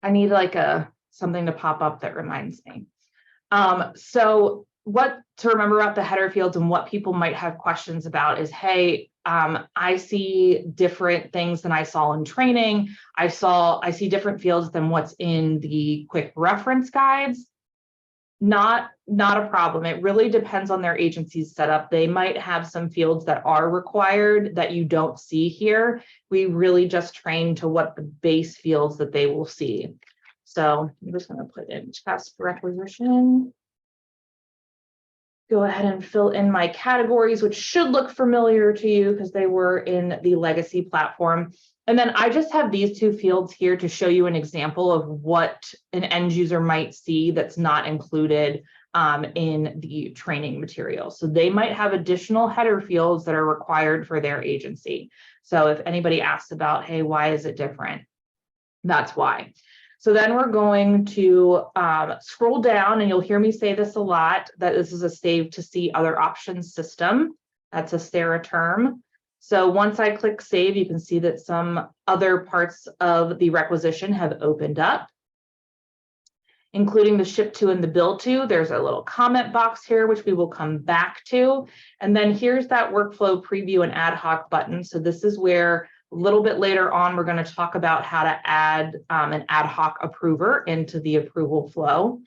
I need like something to pop up that reminds me. So what to remember about the header fields and what people might have questions about is, hey, I see different things than I saw in training. I see different fields than what's in the quick reference guides. Not a problem. It really depends on their agency's setup. They might have some fields that are required that you don't see here. We really just train to what the base fields that they will see. So I'm just going to put in test requisition. Go ahead and fill in my categories, which should look familiar to you because they were in the legacy platform. And then I just have these two fields here to show you an example of what an end user might see that's not included in the training material. So they might have additional header fields that are required for their agency. So if anybody asks about, hey, why is it different? That's why. So then we're going to scroll down, and you'll hear me say this a lot, that this is a save to see other options system. That's a SARA term. So once I click save, you can see that some other parts of the requisition have opened up, including the ship to and the bill to. There's a little comment box here, which we will come back to. And then here's that workflow preview and ad hoc button. So this is where a little bit later on, we're going to talk about how to add an ad hoc approver into the approval flow.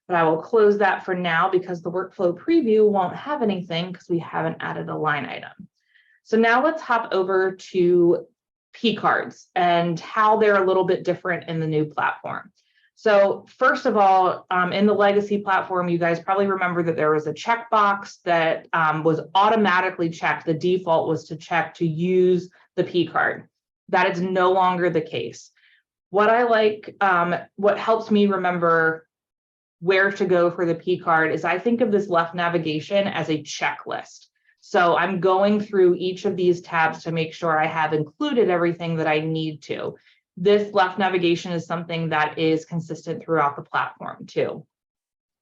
But I will close that for now because the workflow preview won't have anything because we haven't added a line item. So now let's hop over to P cards and how they're a little bit different in the new platform. So first of all, in the legacy platform, you guys probably remember that there was a checkbox that was automatically checked. The default was to check to use the P card. That is no longer the case. What I like, what helps me remember where to go for the P card is I think of this left navigation as a checklist. So I'm going through each of these tabs to make sure I have included everything that I need to. This left navigation is something that is consistent throughout the platform too.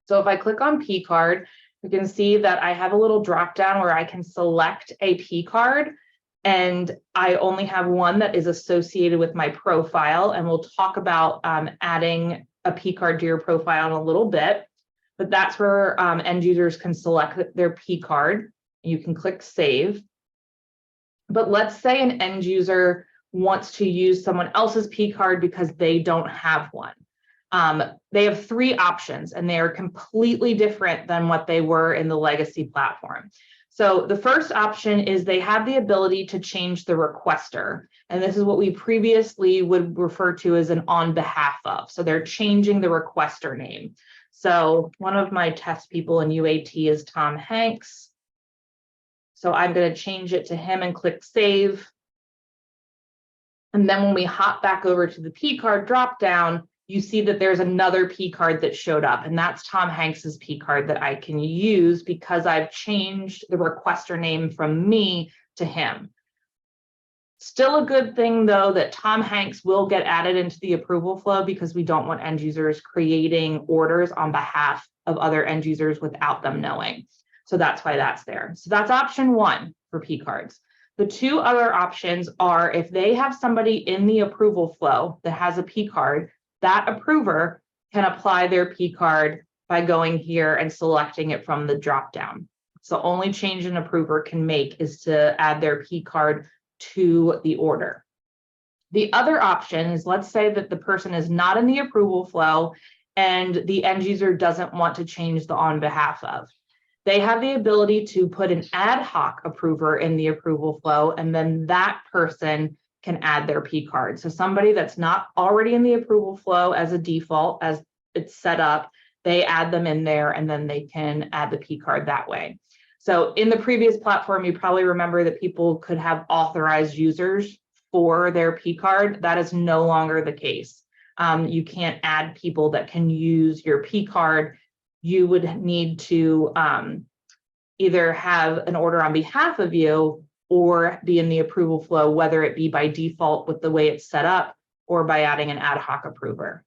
So if I click on P card, you can see that I have a little drop down where I can select a P card, and I only have one that is associated with my profile. And we'll talk about adding a P card to your profile in a little bit, but that's where end users can select their P card. You can click save. But let's say an end user wants to use someone else's P card because they don't have one. They have three options, and they are completely different than what they were in the legacy platform. So the first option is they have the ability to change the requester. And this is what we previously would refer to as an on behalf of. So they're changing the requester name. So one of my test people in UAT is Tom Hanks. So I'm going to change it to him and click save. And then when we hop back over to the P card dropdown, you see that there's another P card that showed up, and that's Tom Hanks's P card that I can use because I've changed the requester name from me to him. Still a good thing, though, that Tom Hanks will get added into the approval flow because we don't want end users creating orders on behalf of other end users without them knowing. So that's why that's there. So that's option one for P cards. The two other options are if they have somebody in the approval flow that has a P card, that approver can apply their P card by going here and selecting it from the dropdown. So the only change an approver can make is to add their P card to the order. The other option is, let's say that the person is not in the approval flow and the end user doesn't want to change the on behalf of. They have the ability to put an ad hoc approver in the approval flow, and then that person can add their P card. So somebody that's not already in the approval flow as a default, as it's set up, they add them in there, and then they can add the P card that way. So in the previous platform, you probably remember that people could have authorized users for their P card. That is no longer the case. You can't add people that can use your P card. You would need to either have an order on behalf of you or be in the approval flow, whether it be by default with the way it's set up or by adding an ad hoc approver.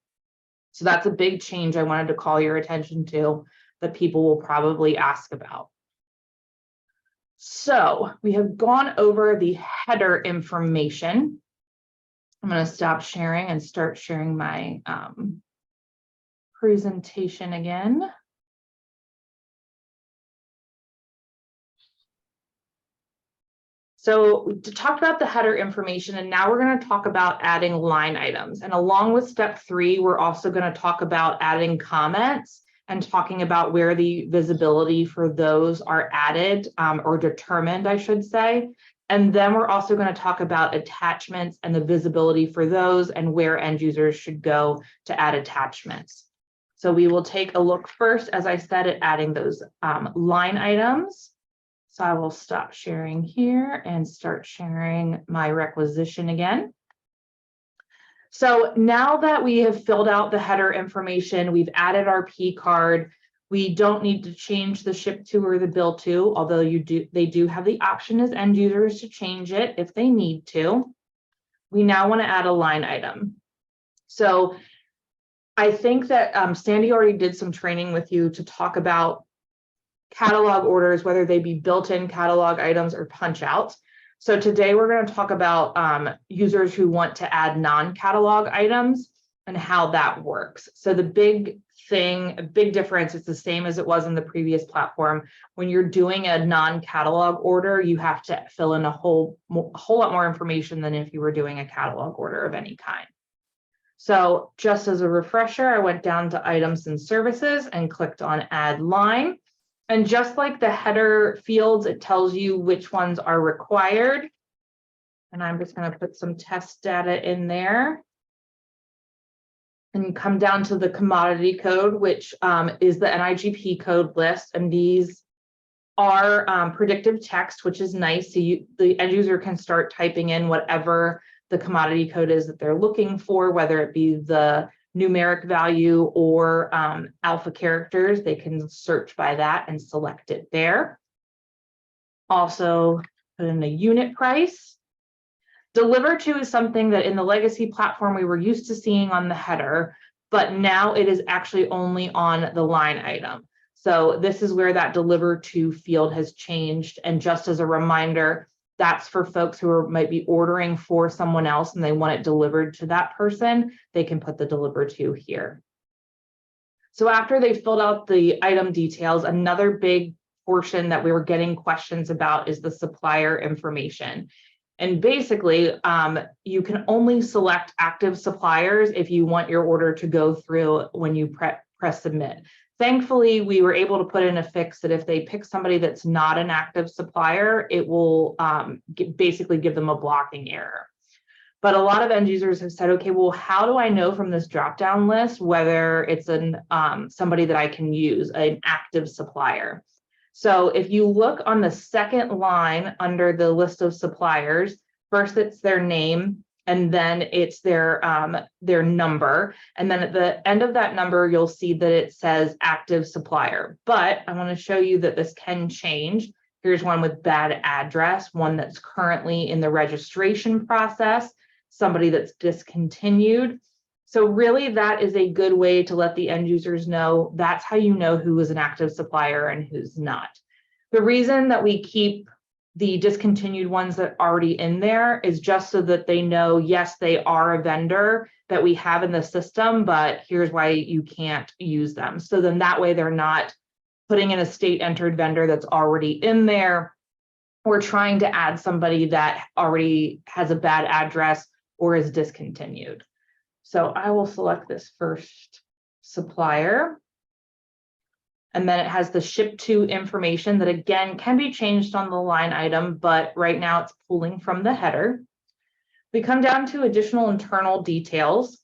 So that's a big change I wanted to call your attention to that people will probably ask about. So we have gone over the header information. I'm going to stop sharing and start sharing my presentation again. So to talk about the header information, and now we're going to talk about adding line items. And along with step 3, we're also going to talk about adding comments and talking about where the visibility for those are added or determined, I should say. And then we're also going to talk about attachments and the visibility for those and where end users should go to add attachments. So we will take a look first, as I said, at adding those line items. So I will stop sharing here and start sharing my requisition again. So now that we have filled out the header information, we've added our P card, we don't need to change the ship to or the bill to, although they do have the option as end users to change it if they need to. We now want to add a line item. So I think that Sandy already did some training with you to talk about catalog orders, whether they be built-in catalog items or punch outs. So today we're going to talk about users who want to add non-catalog items and how that works. So the big difference, it's the same as it was in the previous platform. When you're doing a non-catalog order, you have to fill in a whole lot more information than if you were doing a catalog order of any kind. So just as a refresher, I went down to items and services and clicked on add line. And just like the header fields, it tells you which ones are required. And I'm just going to put some test data in there. And you come down to the commodity code, which is the NIGP code list. And these are predictive text, which is nice. So the end user can start typing in whatever the commodity code is that they're looking for, whether it be the numeric value or alpha characters. They can search by that and select it there. Also put in a unit price. Deliver to is something that in the legacy platform we were used to seeing on the header, but now it is actually only on the line item. So this is where that deliver to field has changed. And just as a reminder, that's for folks who might be ordering for someone else and they want it delivered to that person, they can put the deliver to here. So after they filled out the item details, another big portion that we were getting questions about is the supplier information. And basically, you can only select active suppliers if you want your order to go through when you press submit. Thankfully, we were able to put in a fix that if they pick somebody that's not an active supplier, it will basically give them a blocking error. But a lot of end users have said, okay, well, how do I know from this drop-down list whether it's somebody that I can use, an active supplier? So if you look on the second line under the list of suppliers, first it's their name, and then it's their number. And then at the end of that number, you'll see that it says active supplier. But I want to show you that this can change. Here's one with bad address, one that's currently in the registration process, somebody that's discontinued. So really that is a good way to let the end users know. That's how you know who is an active supplier and who's not. The reason that we keep the discontinued ones that are already in there is just so that they know, yes, they are a vendor that we have in the system, but here's why you can't use them. So then that way they're not putting in a state entered vendor that's already in there, or trying to add somebody that already has a bad address or is discontinued. So I will select this first supplier. And then it has the ship to information that again can be changed on the line item, but right now it's pulling from the header. We come down to additional internal details.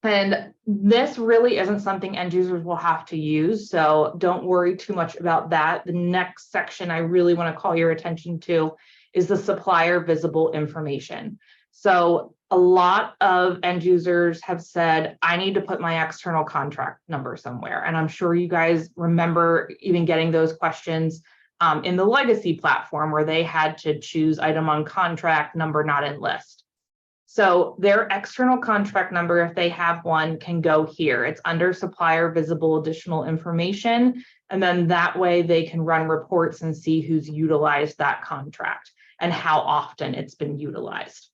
And this really isn't something end users will have to use, so don't worry too much about that. The next section I really want to call your attention to is the supplier visible information. So a lot of end users have said, I need to put my external contract number somewhere. And I'm sure you guys remember even getting those questions in the legacy platform where they had to choose item on contract, number not in list. So their external contract number, if they have one, can go here. It's under supplier visible additional information. And then that way they can run reports and see who's utilized that contract and how often it's been utilized.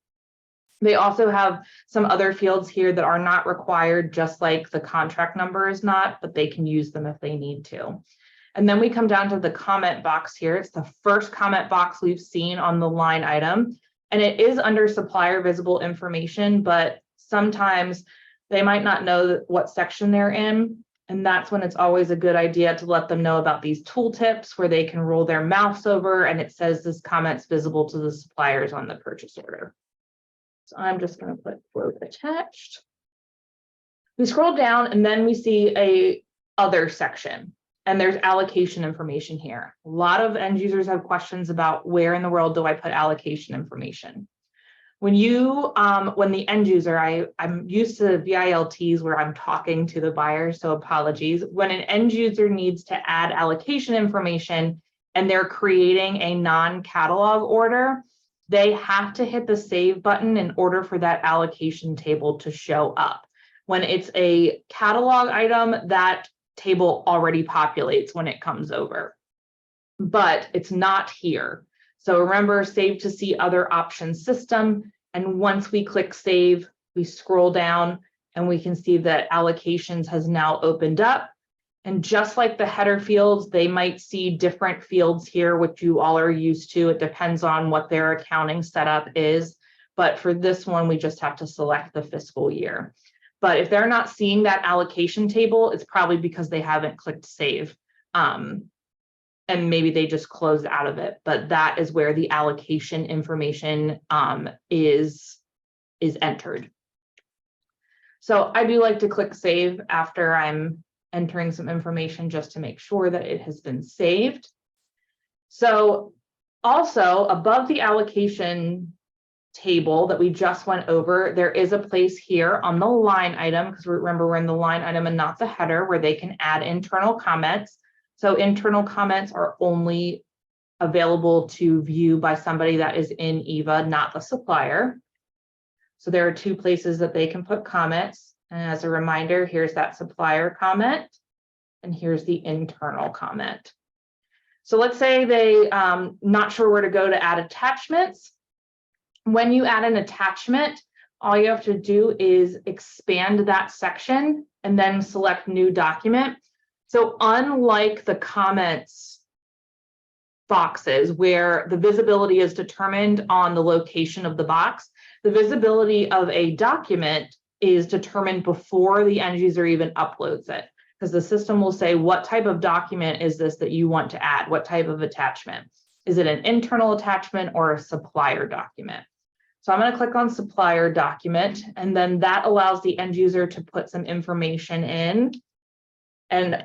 They also have some other fields here that are not required, just like the contract number is not, but they can use them if they need to. And then we come down to the comment box here. It's the first comment box we've seen on the line item, and it is under supplier visible information, but sometimes they might not know what section they're in. And that's when it's always a good idea to let them know about these tooltips where they can roll their mouse over and it says this comment's visible to the suppliers on the purchase order. So I'm just going to put quote attached. We scroll down and then we see a other section, and there's allocation information here. A lot of end users have questions about where in the world do I put allocation information. When the end user, I'm used to VILTs where I'm talking to the buyer, so apologies. When an end user needs to add allocation information and they're creating a non-catalog order, they have to hit the save button in order for that allocation table to show up. When it's a catalog item, that table already populates when it comes over, but it's not here. So remember, save to see other options system. And once we click save, we scroll down and we can see that allocations has now opened up. And just like the header fields, they might see different fields here, which you all are used to. It depends on what their accounting setup is. But for this one, we just have to select the fiscal year. But if they're not seeing that allocation table, it's probably because they haven't clicked save. And maybe they just closed out of it, but that is where the allocation information is entered. So I do like to click save after I'm entering some information just to make sure that it has been saved. So also above the allocation table that we just went over, there is a place here on the line item, because remember we're in the line item and not the header, where they can add internal comments. So internal comments are only available to view by somebody that is in EVA, not the supplier. So there are two places that they can put comments. And as a reminder, here's that supplier comment, and here's the internal comment. So let's say they not sure where to go to add attachments. When you add an attachment, all you have to do is expand that section and then select new document. So unlike the comments boxes where the visibility is determined on the location of the box, the visibility of a document is determined before the end user even uploads it, because the system will say, what type of document is this that you want to add? What type of attachment? Is it an internal attachment or a supplier document? So I'm going to click on supplier document, and then that allows the end user to put some information in. And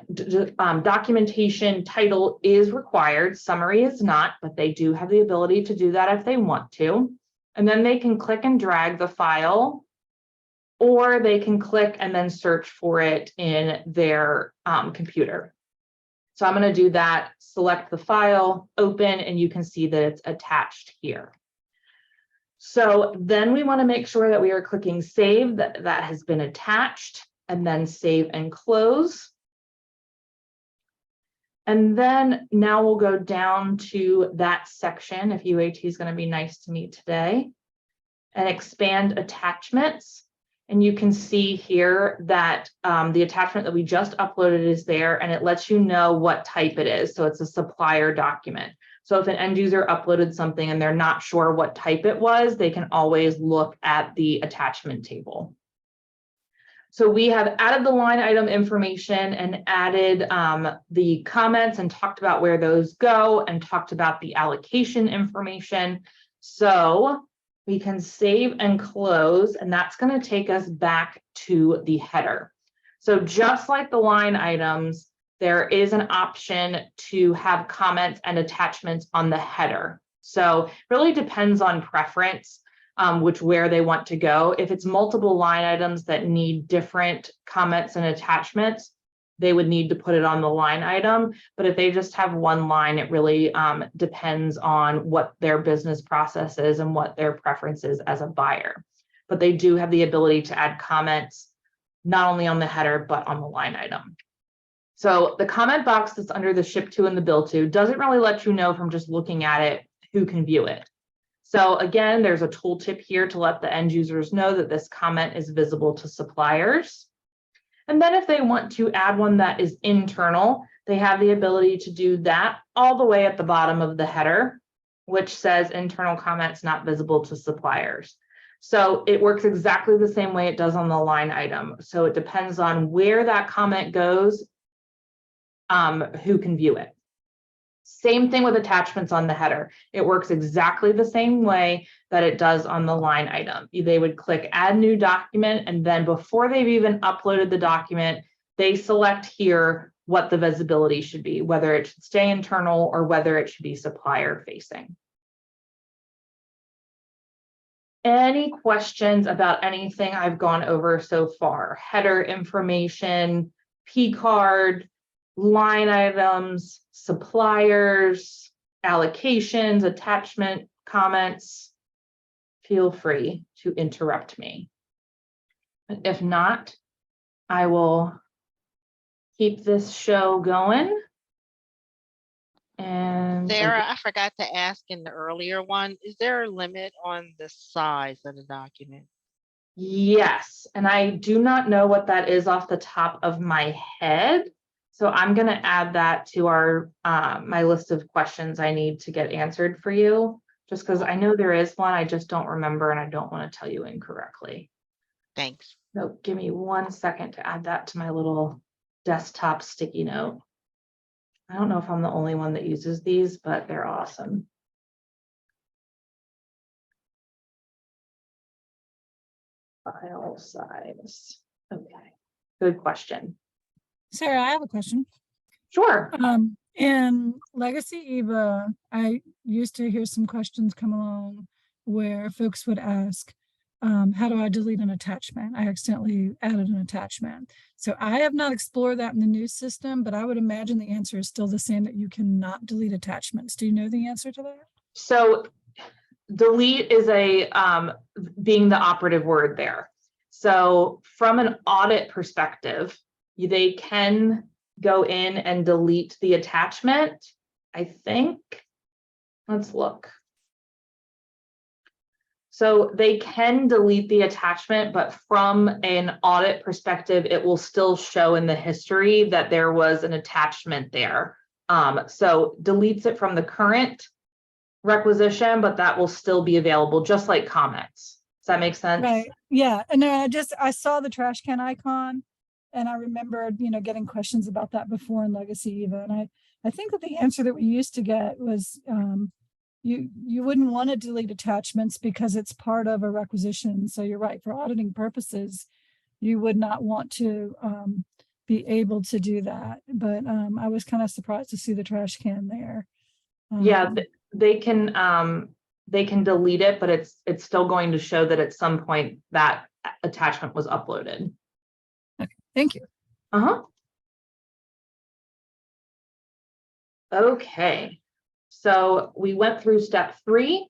documentation title is required, summary is not, but they do have the ability to do that if they want to. And then they can click and drag the file, or they can click and then search for it in their computer. So I'm going to do that, select the file, open, and you can see that it's attached here. So then we want to make sure that we are clicking save, that has been attached, and then save and close. And then now we'll go down to that section, if UAT is going to be nice to me today, and expand attachments. And you can see here that the attachment that we just uploaded is there, and it lets you know what type it is. So it's a supplier document. So if an end user uploaded something and they're not sure what type it was, they can always look at the attachment table. So we have added the line item information and added the comments and talked about where those go and talked about the allocation information. So we can save and close, and that's going to take us back to the header. So just like the line items, there is an option to have comments and attachments on the header. So it really depends on preference. Where they want to go. If it's multiple line items that need different comments and attachments, they would need to put it on the line item. But if they just have one line, it really depends on what their business process is and what their preference is as a buyer. But they do have the ability to add comments, not only on the header, but on the line item. So the comment box that's under the ship to and the bill to doesn't really let you know from just looking at it who can view it. So again, there's a tooltip here to let the end users know that this comment is visible to suppliers. And then if they want to add one that is internal, they have the ability to do that all the way at the bottom of the header, which says internal comments not visible to suppliers. So it works exactly the same way it does on the line item. So it depends on where that comment goes, who can view it. Same thing with attachments on the header. It works exactly the same way that it does on the line item. They would click add new document, and then before they've even uploaded the document, they select here what the visibility should be, whether it should stay internal or whether it should be supplier facing. Any questions about anything I've gone over so far? Header information, P card, line items, suppliers, allocations, attachment, comments. Feel free to interrupt me. If not, I will keep this show going. And Sarah, I forgot to ask in the earlier one, is there a limit on the size of the document? yes, and I do not know what that is off the top of my head. So I'm going to add that to our my list of questions I need to get answered for you, just because I know there is one, I just don't remember and I don't want to tell you incorrectly. Thanks. So give me 1 second to add that to my little desktop sticky note. I don't know if I'm the only one that uses these, but they're awesome. File size. Okay, good question. Sarah, I have a question. Sure. In Legacy Eva, I used to hear some questions come along where folks would ask, how do I delete an attachment? I accidentally added an attachment. So I have not explored that in the new system, but I would imagine the answer is still the same, that you cannot delete attachments. Do you know the answer to that? So delete is being the operative word there. So from an audit perspective, they can go in and delete the attachment, I think. Let's look. So they can delete the attachment, but from an audit perspective, it will still show in the history that there was an attachment there. So deletes it from the current requisition, but that will still be available, just like comments. Does that make sense? Right. Yeah. And no, I saw the trash can icon, and I remembered, getting questions about that before in Legacy Eva. And I think that the answer that we used to get was, you wouldn't want to delete attachments because it's part of a requisition. So you're right, for auditing purposes, you would not want to be able to do that. But I was kind of surprised to see the trash can there. Yeah, they can delete it, but it's still going to show that at some point that attachment was uploaded. Okay, thank you. Okay, so we went through step 3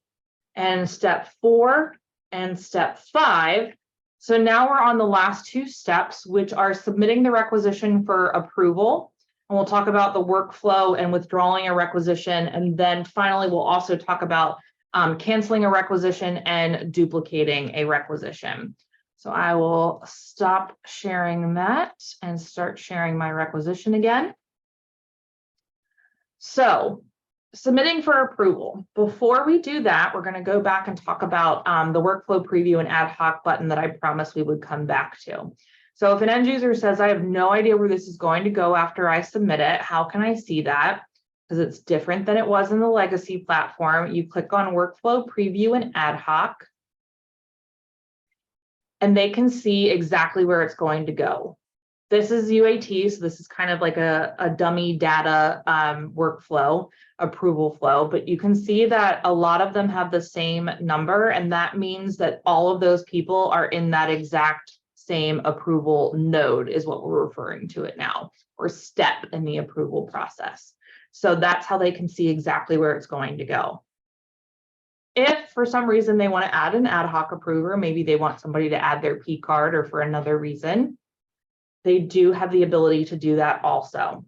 and step 4 and step 5. So now we're on the last 2 steps, which are submitting the requisition for approval. And we'll talk about the workflow and withdrawing a requisition. And then finally, we'll also talk about canceling a requisition and duplicating a requisition. So I will stop sharing that and start sharing my requisition again. So submitting for approval. Before we do that, we're going to go back and talk about the workflow preview and ad hoc button that I promised we would come back to. So if an end user says, I have no idea where this is going to go after I submit it, how can I see that? Because it's different than it was in the legacy platform. You click on workflow preview and ad hoc, and they can see exactly where it's going to go. This is UAT, so this is kind of like a dummy data workflow, approval flow, but you can see that a lot of them have the same number, and that means that all of those people are in that exact same approval node is what we're referring to it now, or step in the approval process. So that's how they can see exactly where it's going to go. If for some reason they want to add an ad hoc approver, maybe they want somebody to add their P card or for another reason, they do have the ability to do that also.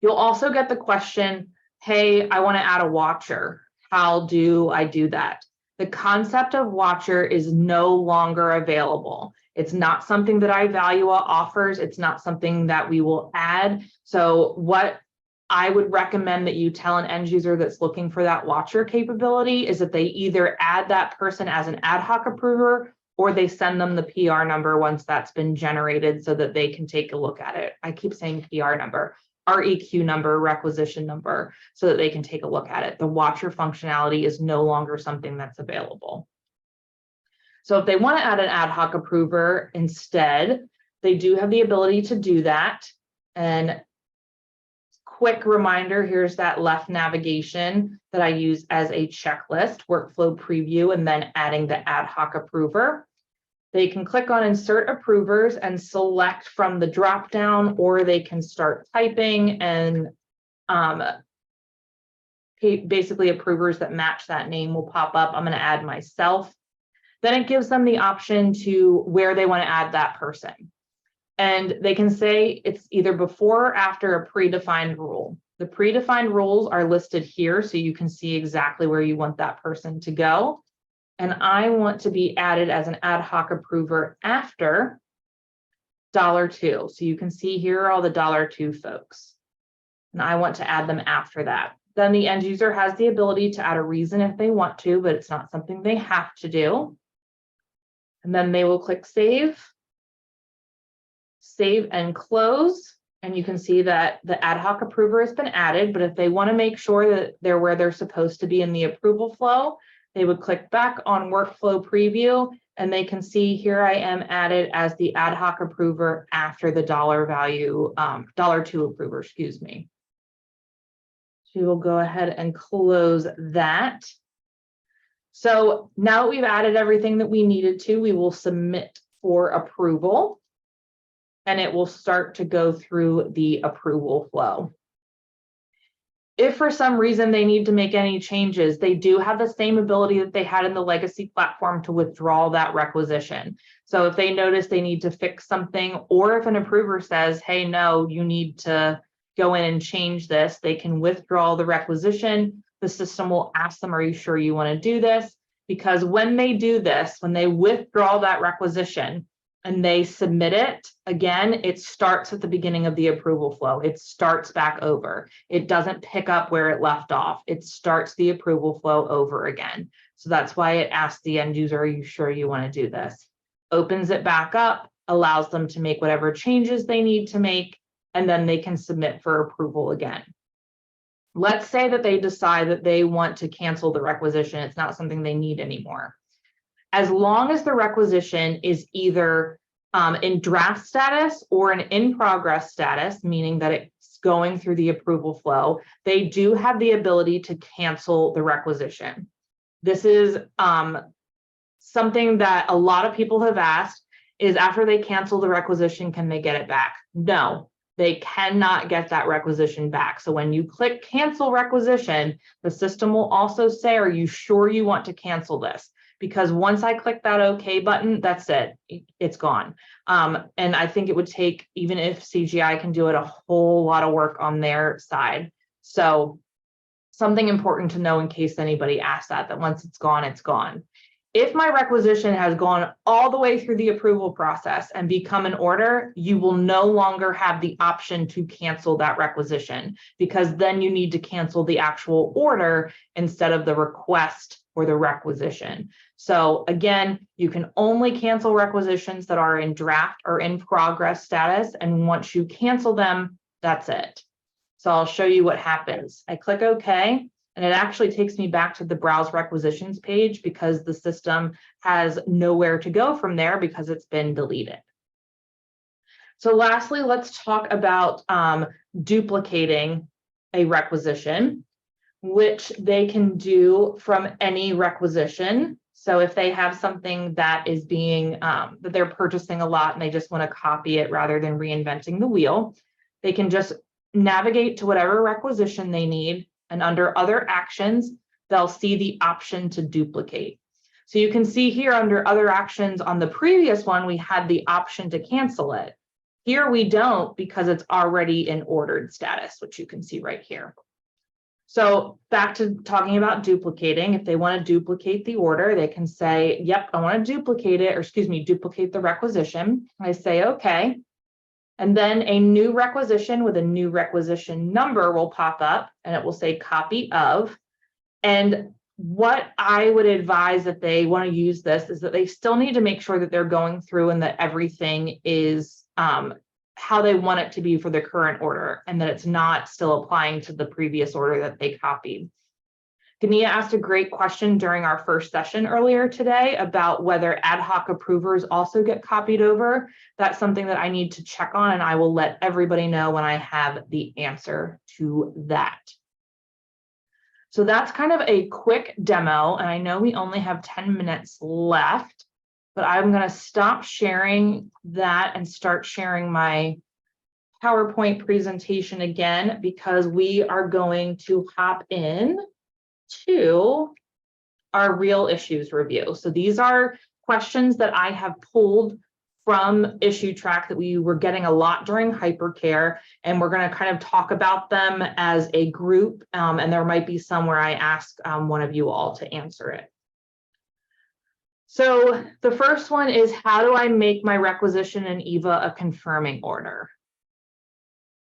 You'll also get the question, hey, I want to add a watcher. how do I do that? The concept of watcher is no longer available. It's not something that iValua offers. It's not something that we will add. So what I would recommend that you tell an end user that's looking for that watcher capability is that they either add that person as an ad hoc approver or they send them the PR number once that's been generated so that they can take a look at it. I keep saying PR number, REQ number, requisition number, so that they can take a look at it. The watcher functionality is no longer something that's available. So if they want to add an ad hoc approver instead, they do have the ability to do that. And quick reminder, here's that left navigation that I use as a checklist, workflow preview, and then adding the ad hoc approver. They can click on insert approvers and select from the drop down, or they can start typing and basically approvers that match that name will pop up. I'm going to add myself. Then it gives them the option to where they want to add that person. And they can say it's either before or after a predefined rule. The predefined rules are listed here so you can see exactly where you want that person to go. And I want to be added as an ad hoc approver after $2. So you can see here are all the $2 folks. And I want to add them after that. Then the end user has the ability to add a reason if they want to, but it's not something they have to do. And then they will click save and close. And you can see that the ad hoc approver has been added, but if they want to make sure that they're where they're supposed to be in the approval flow, they would click back on workflow preview and they can see here I am added as the ad hoc approver after the $2 approver, excuse me. So we will go ahead and close that. So now that we've added everything that we needed to, we will submit for approval and it will start to go through the approval flow. If for some reason they need to make any changes, they do have the same ability that they had in the legacy platform to withdraw that requisition. So if they notice they need to fix something, or if an approver says, hey, no, you need to go in and change this, they can withdraw the requisition. The system will ask them, are you sure you want to do this? Because when they do this, when they withdraw that requisition, and they submit it, again, it starts at the beginning of the approval flow. It starts back over. It doesn't pick up where it left off. It starts the approval flow over again. So that's why it asks the end user, are you sure you want to do this? Opens it back up, allows them to make whatever changes they need to make, and then they can submit for approval again. Let's say that they decide that they want to cancel the requisition. It's not something they need anymore. As long as the requisition is either in draft status or an in progress status, meaning that it's going through the approval flow, they do have the ability to cancel the requisition. This is something that a lot of people have asked is after they cancel the requisition, can they get it back? No, they cannot get that requisition back. So when you click cancel requisition, the system will also say, are you sure you want to cancel this? Because once I click that OK button, that's it, it's gone. And I think it would take, even if CGI can do it, a whole lot of work on their side. So something important to know in case anybody asks that once it's gone, it's gone. If my requisition has gone all the way through the approval process and become an order, you will no longer have the option to cancel that requisition, because then you need to cancel the actual order instead of the request or the requisition. So again, you can only cancel requisitions that are in draft or in progress status. And once you cancel them, that's it. So I'll show you what happens. I click OK, and it actually takes me back to the Browse Requisitions page because the system has nowhere to go from there because it's been deleted. So lastly, let's talk about duplicating a requisition, which they can do from any requisition. So if they have something that is being, that they're purchasing a lot and they just want to copy it rather than reinventing the wheel, they can just navigate to whatever requisition they need. And under other actions, they'll see the option to duplicate. So you can see here under other actions on the previous one, we had the option to cancel it. Here we don't because it's already in ordered status, which you can see right here. So back to talking about duplicating, if they want to duplicate the order, they can say, yep, I want to duplicate it, or excuse me, duplicate the requisition. I say, okay. And then a new requisition with a new requisition number will pop up and it will say copy of. And what I would advise if they want to use this is that they still need to make sure that they're going through and that everything is how they want it to be for the current order and that it's not still applying to the previous order that they copied. Gania asked a great question during our first session earlier today about whether ad hoc approvers also get copied over. That's something that I need to check on, and I will let everybody know when I have the answer to that. So that's kind of a quick demo, and I know we only have 10 minutes left, but I'm going to stop sharing that and start sharing my PowerPoint presentation again, because we are going to hop in to our real issues review. So these are questions that I have pulled from issue track that we were getting a lot during hypercare, and we're going to kind of talk about them as a group, and there might be some where I ask one of you all to answer it. So the first one is, how do I make my requisition in EVA a confirming order?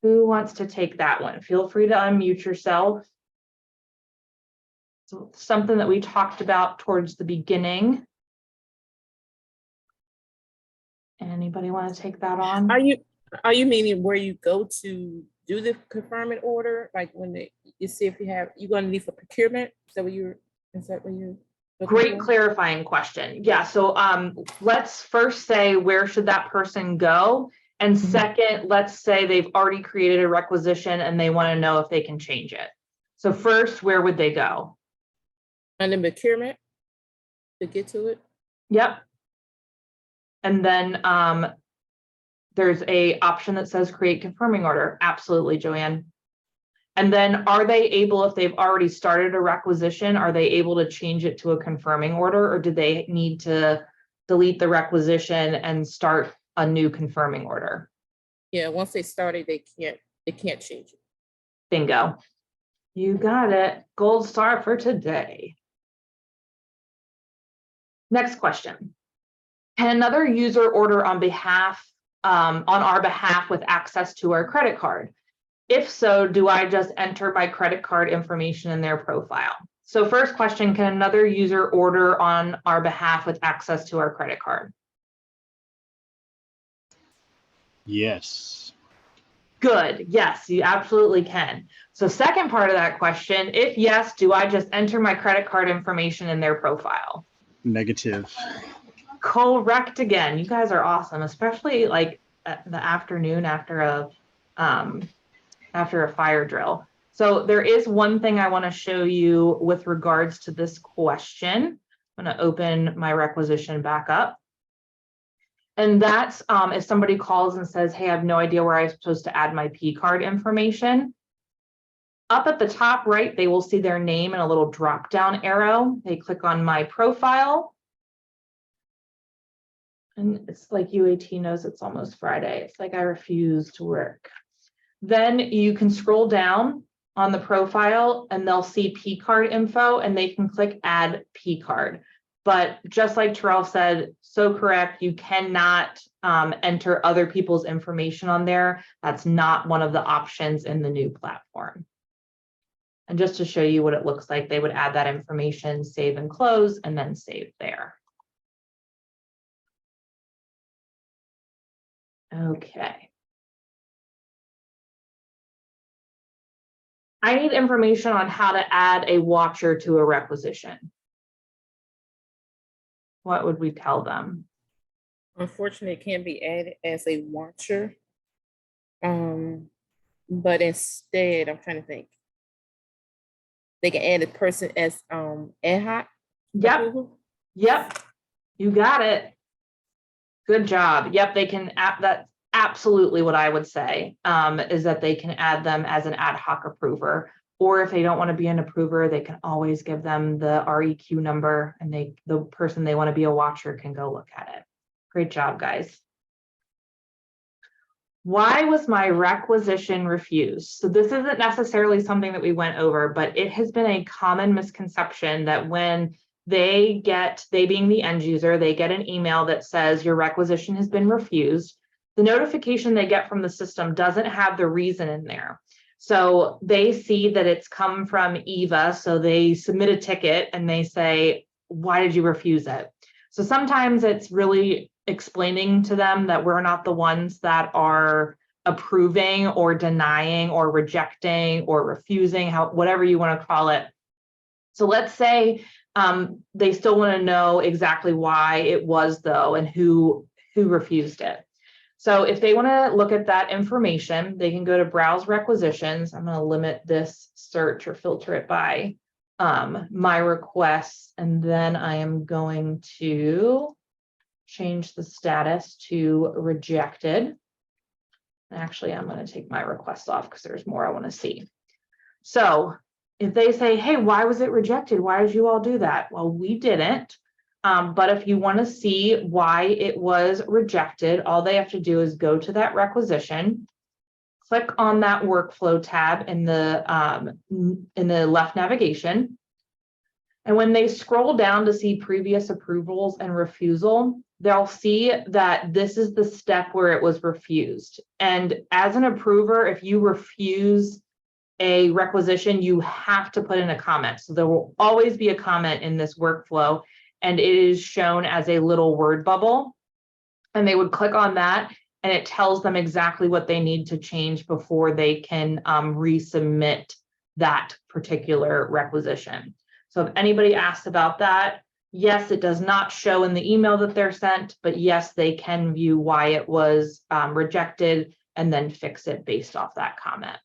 Who wants to take that one? Feel free to unmute yourself. So something that we talked about towards the beginning. Anybody want to take that on? Are you meaning where you go to do the confirming order? Like when you see if you're going to need for procurement? Is that what you're Great clarifying question. Yeah, so let's first say, where should that person go? And second, let's say they've already created a requisition and they want to know if they can change it. So first, where would they go? And then procurement to get to it? Yep. And then there's a option that says create confirming order. Absolutely, Joanne. And then are they able, if they've already started a requisition, are they able to change it to a confirming order, or do they need to delete the requisition and start a new confirming order? Yeah, once they started, they can't change it. Bingo. You got it. Gold star for today. Next question. Can another user order on our behalf with access to our credit card? If so, do I just enter my credit card information in their profile? So first question, can another user order on our behalf with access to our credit card? Yes. Good. Yes, you absolutely can. So second part of that question, if yes, do I just enter my credit card information in their profile? Negative. Correct again. You guys are awesome, especially like at the afternoon after a fire drill. So there is one thing I want to show you with regards to this question. I'm going to open my requisition back up. And that's if somebody calls and says, hey, I have no idea where I'm supposed to add my P card information. Up at the top right, they will see their name and a little drop down arrow. They click on my profile. And it's like UAT knows it's almost Friday. It's like I refuse to work. Then you can scroll down on the profile and they'll see P card info and they can click add P card. But just like Terrell said, so correct, you cannot enter other people's information on there. That's not one of the options in the new platform. And just to show you what it looks like, they would add that information, save and close, and then save there. Okay. I need information on how to add a watcher to a requisition. What would we tell them? Unfortunately, it can be added as a watcher. But instead, I'm trying to think. They can add a person as ad hoc. Yep. approval? Yep. You got it. Good job. Yep, they can add that. Absolutely what I would say is that they can add them as an ad hoc approver, or if they don't want to be an approver, they can always give them the REQ number and the person they want to be a watcher can go look at it. Great job, guys. Why was my requisition refused? So this isn't necessarily something that we went over, but it has been a common misconception that when they being the end user, they get an email that says your requisition has been refused. The notification they get from the system doesn't have the reason in there. So they see that it's come from Eva, so they submit a ticket and they say, why did you refuse it? So sometimes it's really explaining to them that we're not the ones that are approving or denying or rejecting or refusing, whatever you want to call it. So let's say they still want to know exactly why it was though, and who refused it. So if they want to look at that information, they can go to Browse Requisitions. I'm going to limit this search or filter it by my requests, and then I am going to change the status to rejected. Actually, I'm going to take my request off because there's more I want to see. So if they say, hey, why was it rejected? Why did you all do that? Well, we didn't. But if you want to see why it was rejected, all they have to do is go to that requisition, click on that workflow tab in the left navigation. And when they scroll down to see previous approvals and refusal, they'll see that this is the step where it was refused. And as an approver, if you refuse a requisition, you have to put in a comment. So there will always be a comment in this workflow, and it is shown as a little word bubble. And they would click on that, and it tells them exactly what they need to change before they can resubmit that particular requisition. So if anybody asks about that, yes, it does not show in the email that they're sent, but yes, they can view why it was rejected and then fix it based off that comment.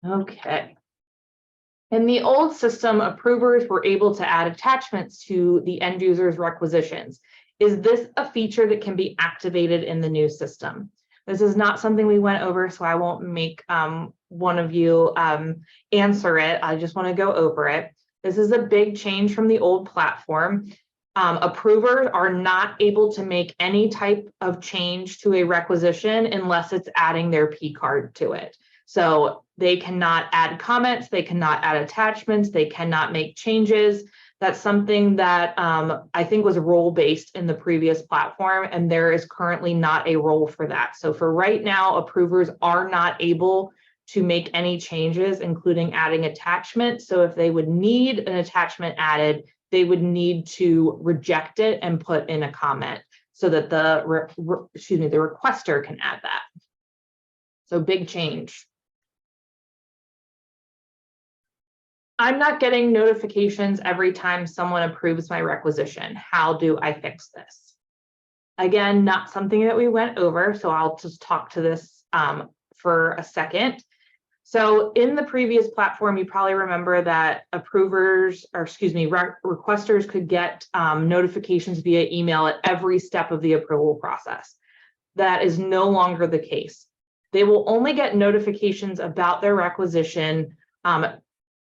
Okay. In the old system, approvers were able to add attachments to the end user's requisitions. Is this a feature that can be activated in the new system? This is not something we went over, so I won't make one of you answer it. I just want to go over it. This is a big change from the old platform. Approvers are not able to make any type of change to a requisition unless it's adding their P card to it. So they cannot add comments, they cannot add attachments, they cannot make changes. That's something that I think was role-based in the previous platform, and there is currently not a role for that. So for right now, approvers are not able to make any changes, including adding attachments. So if they would need an attachment added, they would need to reject it and put in a comment so that the requester can add that. So big change. I'm not getting notifications every time someone approves my requisition. How do I fix this? Again, not something that we went over, so I'll just talk to this for a second. So in the previous platform, you probably remember that requesters could get notifications via email at every step of the approval process. That is no longer the case. They will only get notifications about their requisition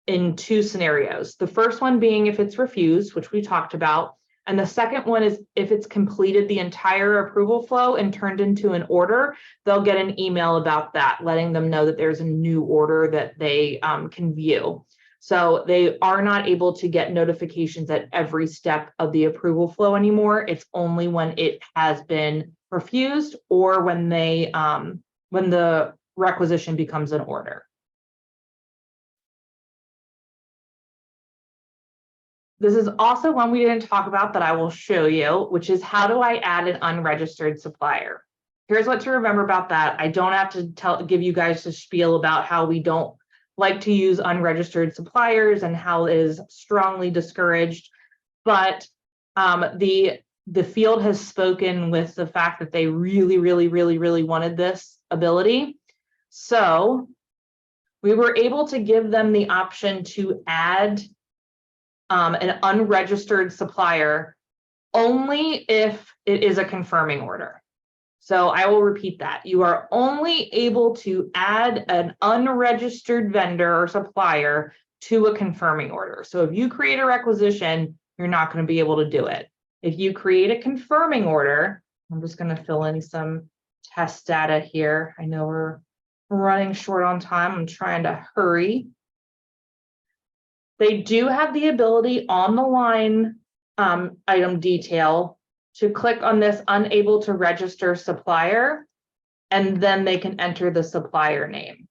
in two scenarios. The first one being if it's refused, which we talked about, and the second one is if it's completed the entire approval flow and turned into an order, they'll get an email about that, letting them know that there's a new order that they can view. So they are not able to get notifications at every step of the approval flow anymore. It's only when it has been refused or when the requisition becomes an order. This is also one we didn't talk about that I will show you, which is how do I add an unregistered supplier? Here's what to remember about that. I don't have to give you guys a spiel about how we don't like to use unregistered suppliers and how it is strongly discouraged, but the field has spoken with the fact that they really wanted this ability. So we were able to give them the option to add an unregistered supplier only if it is a confirming order. So I will repeat that. You are only able to add an unregistered vendor or supplier to a confirming order. So if you create a requisition you're not going to be able to do it. If you create a confirming order, I'm just going to fill in some test data here. I know we're running short on time. I'm trying to hurry. They do have the ability on the line item detail to click on this unable to register supplier, and then they can enter the supplier name.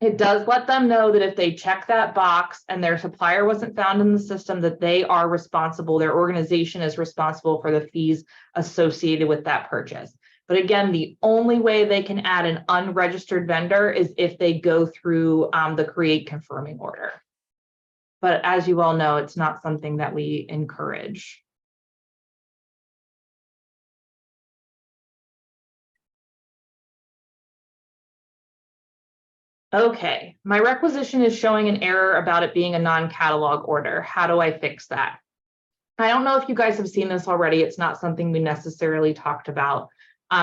It does let them know that if they check that box and their supplier wasn't found in the system, that they are responsible, their organization is responsible for the fees associated with that purchase. But again, the only way they can add an unregistered vendor is if they go through the create confirming order. But as you all know, it's not something that we encourage. Okay, my requisition is showing an error about it being a non-catalog order. How do I fix that? I don't know if you guys have seen this already. It's not something we necessarily talked about.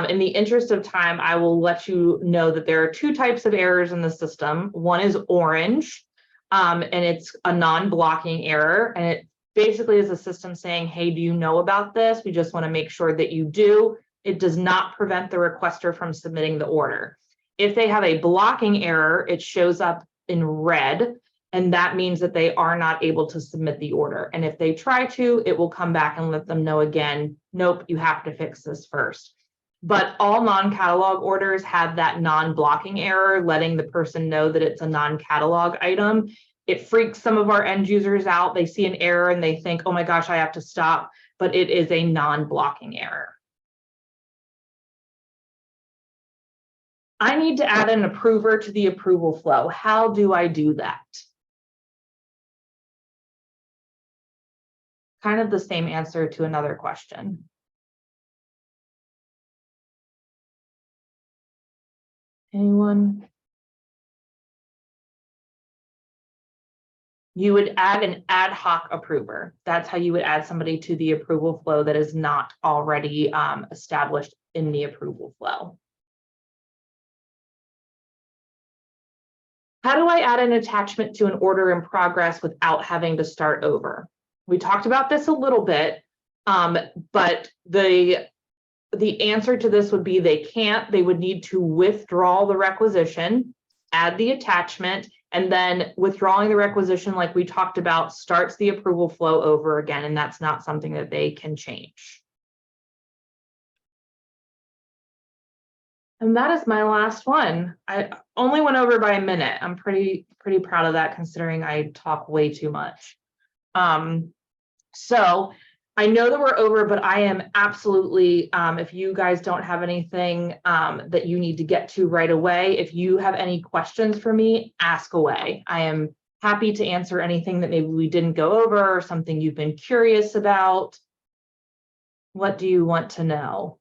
In the interest of time, I will let you know that there are two types of errors in the system. One is orange, and it's a non-blocking error. And it basically is a system saying, hey, do you know about this? We just want to make sure that you do. It does not prevent the requester from submitting the order. If they have a blocking error, it shows up in red, and that means that they are not able to submit the order. And if they try to, it will come back and let them know again, nope, you have to fix this first. But all non-catalog orders have that non-blocking error, letting the person know that it's a non-catalog item. It freaks some of our end users out. They see an error and they think, oh my gosh, I have to stop, but it is a non-blocking error. I need to add an approver to the approval flow. How do I do that? Kind of the same answer to another question. Anyone? You would add an ad hoc approver. That's how you would add somebody to the approval flow that is not already established in the approval flow. How do I add an attachment to an order in progress without having to start over? We talked about this a little bit, but the answer to this would be they can't. They would need to withdraw the requisition, add the attachment, and then withdrawing the requisition, like we talked about, starts the approval flow over again, and that's not something that they can change. And that is my last one. I only went over by a minute. I'm pretty proud of that, considering I talk way too much. So I know that we're over, but I am absolutely, if you guys don't have anything that you need to get to right away, if you have any questions for me, ask away. I am happy to answer anything that maybe we didn't go over or something you've been curious about. What do you want to know?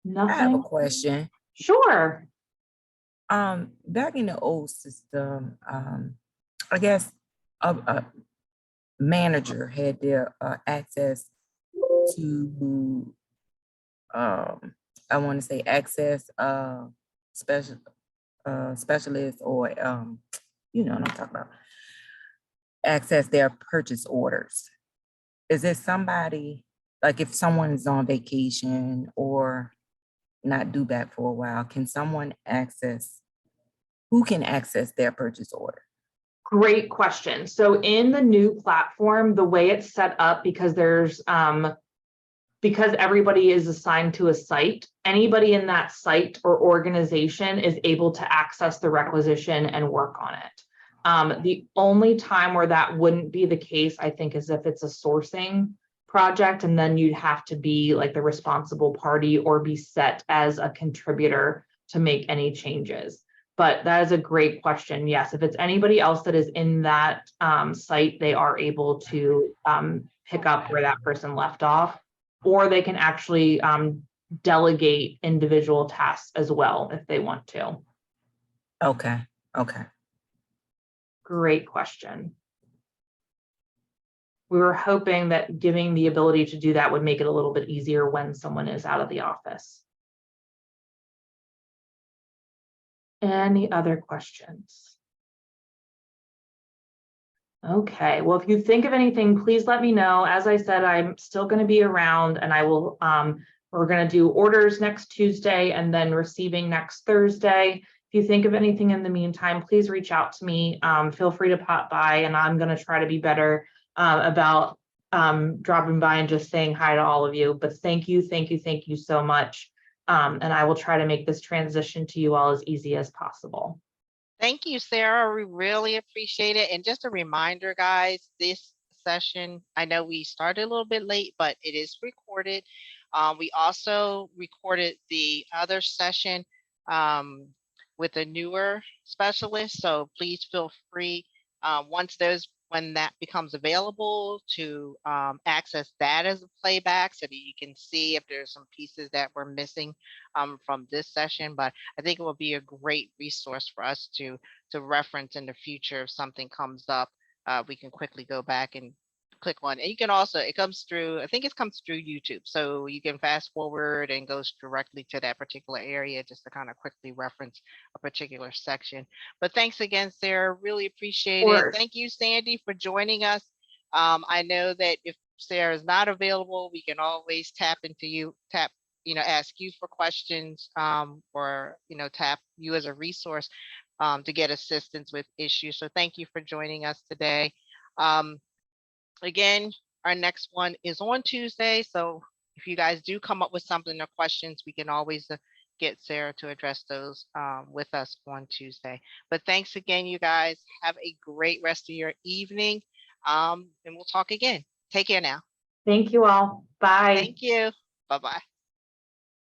I have a Nothing? question. Sure. Back in the old system, I guess a manager had their access to, I want to say access specialists, or you know what I'm talking about, access their purchase orders. Is it somebody, like if someone is on vacation or not due back for a while, can someone access, who can access their purchase order? Great question. So in the new platform, the way it's set up, because there's because everybody is assigned to a site, anybody in that site or organization is able to access the requisition and work on it. The only time where that wouldn't be the case, I think, is if it's a sourcing project, and then you'd have to be like the responsible party or be set as a contributor to make any changes. But that is a great question. Yes, if it's anybody else that is in that site, they are able to pick up where that person left off, or they can actually delegate individual tasks as well if they want to. Okay, okay. Great question. We were hoping that giving the ability to do that would make it a little bit easier when someone is out of the office. Any other questions? Okay, well, if you think of anything, please let me know. As I said, I'm still going to be around, and I will, we're going to do orders next Tuesday and then receiving next Thursday. If you think of anything in the meantime, please reach out to me. Feel free to pop by, and I'm going to try to be better about dropping by and just saying hi to all of you. But thank you so much. And I will try to make this transition to you all as easy as possible. Thank you, Sarah. We really appreciate it. And just a reminder, guys, this session, I know we started a little bit late, but it is recorded. We also recorded the other session with a newer specialist. So please feel free when that becomes available to access that as a playback so that you can see if there's some pieces that were missing from this session. But I think it will be a great resource for us to reference in the future. If something comes up, we can quickly go back and click on. And you can also, it comes through, I think it comes through YouTube. So you can fast forward and goes directly to that particular area just to kind of quickly reference a particular section. But thanks again, Sarah. Really appreciate it. Thank you, Sandy, for joining us. I know that if Sarah is not available, we can always tap into you, ask you for questions or, tap you as a resource to get assistance with issues. So thank you for joining us today. Again, our next one is on Tuesday. So if you guys do come up with something or questions, we can always get Sarah to address those with us on Tuesday. But thanks again, you guys. Have a great rest of your evening. And we'll talk again. Take care now. Thank you all. Bye. Thank you. Bye-bye.